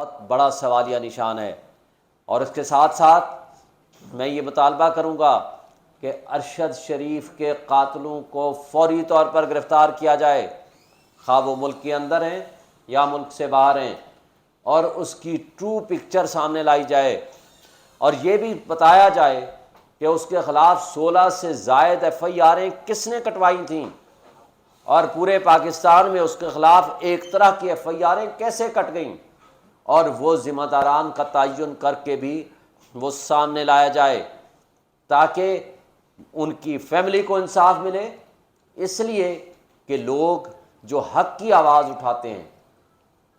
بہت بڑا سوالیہ نشان ہے۔ اور اس کے ساتھ ساتھ میں یہ مطالبہ کروں گا کہ ارشد شریف کے قاتلوں کو فوری طور پر گرفتار کیا جائے، خواہ وہ ملک کے اندر ہیں یا ملک سے باہر ہیں، اور اس کی ٹرو پکچر سامنے لائی جائے، اور یہ بھی بتایا جائے کہ اس کے خلاف 16 سے زائد ایف آئی آریں کس نے کٹوائی تھیں، اور پورے پاکستان میں اس کے خلاف ایک طرح کی ایف آئی آریں کیسے کٹ گئیں، اور وہ ذمہ داران کا تعین کر کے بھی وہ سامنے لایا جائے تاکہ ان کی فیملی کو انصاف ملے۔ اس لیے کہ لوگ جو حق کی آواز اٹھاتے ہیں،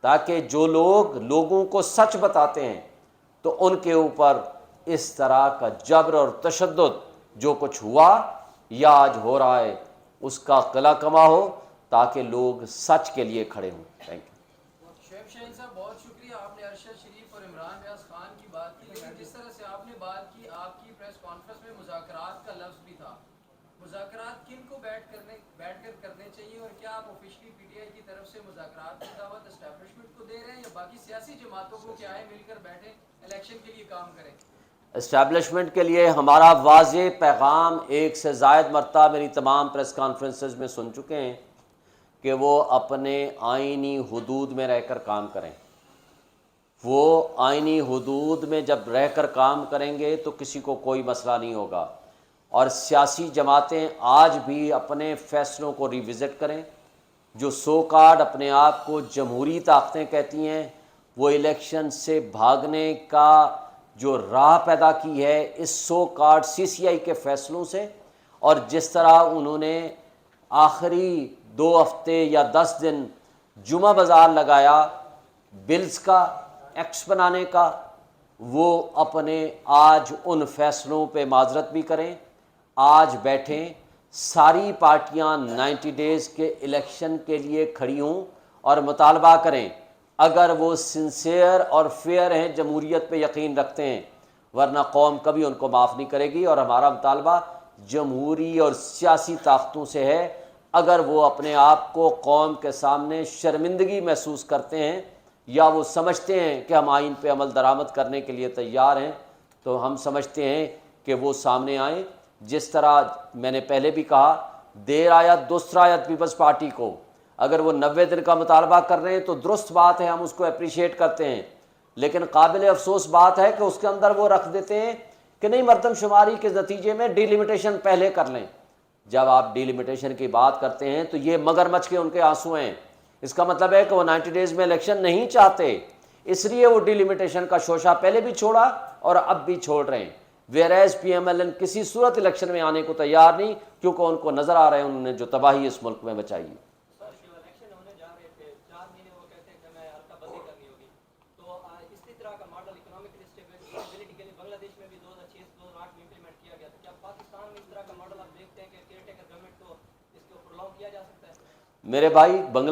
تاکہ جو لوگ لوگوں کو سچ بتاتے ہیں تو ان کے اوپر اس طرح کا جبر اور تشدد جو کچھ ہوا یا آج ہو رہا ہے اس کا قلع کما ہو، تاکہ لوگ سچ کے لیے کھڑے ہوں۔ Thank you. شعیب شاہین صاحب، بہت شکریہ، آپ نے ارشد شریف اور عمران ریاض خان کی بات کی، لیکن جس طرح سے آپ نے بات کی، آپ کی پریس کانفرنس میں مذاکرات کا لفظ بھی تھا۔ مذاکرات کن کو بیٹھ کر کرنے چاہیے، اور کیا آپ آفیشلی پی ٹی آئی کی طرف سے مذاکرات کی دعوت اسٹیبلشمنٹ کو دے رہے ہیں، یا باقی سیاسی جماعتوں کو کہ آئیں مل کر بیٹھیں الیکشن کے لیے کام کریں؟ اسٹیبلشمنٹ کے لیے ہمارا واضح پیغام ایک سے زائد مرتبہ میری تمام پریس کانفرنسز میں سن چکے ہیں کہ وہ اپنے آئینی حدود میں رہ کر کام کریں۔ وہ آئینی حدود میں جب رہ کر کام کریں گے تو کسی کو کوئی مسئلہ نہیں ہوگا، اور سیاسی جماعتیں آج بھی اپنے فیصلوں کو ریوزٹ کریں۔ جو سو کارڈ اپنے آپ کو جمہوری طاقتیں کہتی ہیں، وہ الیکشن سے بھاگنے کا جو راہ پیدا کی ہے اس سو کارڈ سی سی آئی کے فیصلوں سے، اور جس طرح انہوں نے آخری 2 ہفتے یا 10 دن جمعہ بازار لگایا بلز کا، ایکٹس بنانے کا، وہ اپنے آج ان فیصلوں پہ معذرت بھی کریں۔ آج بیٹھیں، ساری پارٹیاں 90 ڈیز کے الیکشن کے لیے کھڑی ہوں اور مطالبہ کریں، اگر وہ سنسیئر اور فیئر ہیں، جمہوریت پہ یقین رکھتے ہیں، ورنہ قوم کبھی ان کو معاف نہیں کرے گی۔ اور ہمارا مطالبہ جمہوری اور سیاسی طاقتوں سے ہے، اگر وہ اپنے آپ کو قوم کے سامنے شرمندگی محسوس کرتے ہیں یا وہ سمجھتے ہیں کہ ہم آئین پہ عمل درآمد کرنے کے لیے تیار ہیں، تو ہم سمجھتے ہیں کہ وہ سامنے آئیں۔ جس طرح میں نے پہلے بھی کہا، دیر آیت درست آیت پیپلز پارٹی کو، اگر وہ 90 دن کا مطالبہ کر رہے ہیں تو درست بات ہے، ہم اس کو اپریشیٹ کرتے ہیں، لیکن قابل افسوس بات ہے کہ اس کے اندر وہ رکھ دیتے ہیں کہ نہیں، مردم شماری کے نتیجے میں ڈی لمیٹیشن پہلے کر لیں۔ جب آپ ڈی لمیٹیشن کی بات کرتے ہیں تو یہ مگرمچھ کے ان کے آنسو ہیں، اس کا مطلب ہے کہ وہ 90 ڈیز میں الیکشن نہیں چاہتے، اس لیے وہ ڈی لمیٹیشن کا شوشہ پہلے بھی چھوڑا اور اب بھی چھوڑ رہے ہیں۔ ویئرایز پی ایم ایل این کسی صورت الیکشن میں آنے کو تیار نہیں، کیونکہ ان کو نظر آ رہے ہیں انہوں نے جو تباہی اس ملک میں بچائی ہے۔ الیکشن ہونے جا رہے تھے، 4 مہینے وہ کہتے ہیں کہ ہمیں حلقہ بندی کرنی ہوگی، تو اسی طرح کا ماڈل اکنامک اسٹیبلٹی کے لیے بنگلہ دیش میں بھی 2006-2008 میں امپلیمنٹ کیا گیا تھا۔ کیا پاکستان میں اس طرح کا ماڈل آپ دیکھتے ہیں کہ کیئر ٹیکر گورنمنٹ کو اس کو پرولونگ کیا جا سکتا ہے؟ میرے بھائی، بنگلہ